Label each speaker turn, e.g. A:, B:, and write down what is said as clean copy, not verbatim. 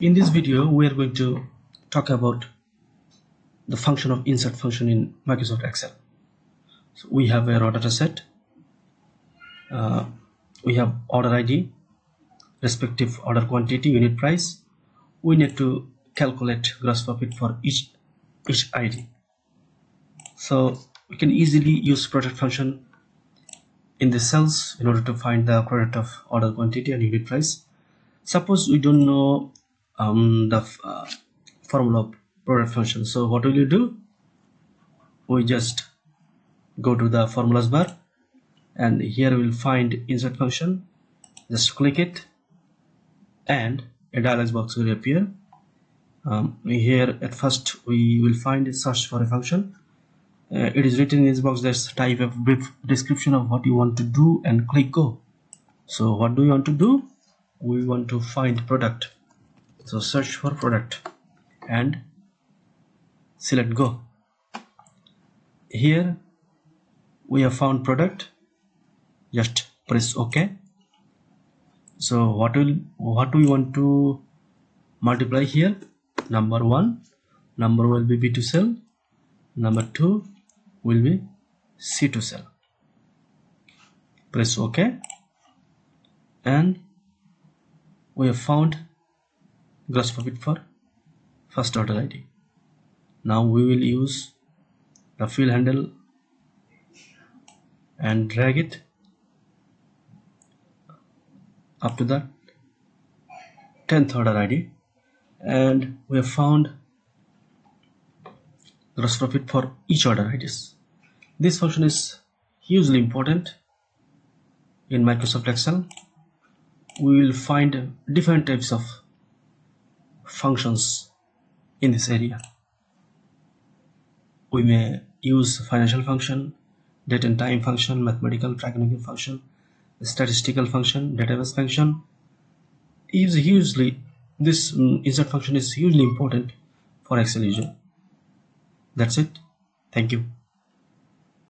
A: In this video, we are going to talk about the function of insert function in Microsoft Excel. So we have a raw data set. We have order ID, respective order quantity, unit price. We need to calculate gross profit for each ID. So we can easily use product function in the cells in order to find the product of order quantity and unit price. Suppose we don't know the formula of product function. So what will you do? We just go to the formulas bar, and here we will find insert function. Just click it, and a dialog box will appear. Here at first we will find search for a function. It is written in this box. Let's type a brief description of what you want to do and click go. So what do we want to do? We want to find product. So search for product and select go. Here we have found product. Just press OK. So what do we want to multiply here? Number 1 number will be B2 cell, number 2 will be C2 cell. Press OK, and we have found gross profit for first order ID. Now we will use the fill handle and drag it up to the 10th order ID, and we have found gross profit for each order IDs. This function is hugely important in Microsoft Excel. We will find different types of functions in this area. We may use financial function, date and time function, mathematical trigonometric function, statistical function, database function. This insert function is hugely important for Excel user. That's it. Thank you.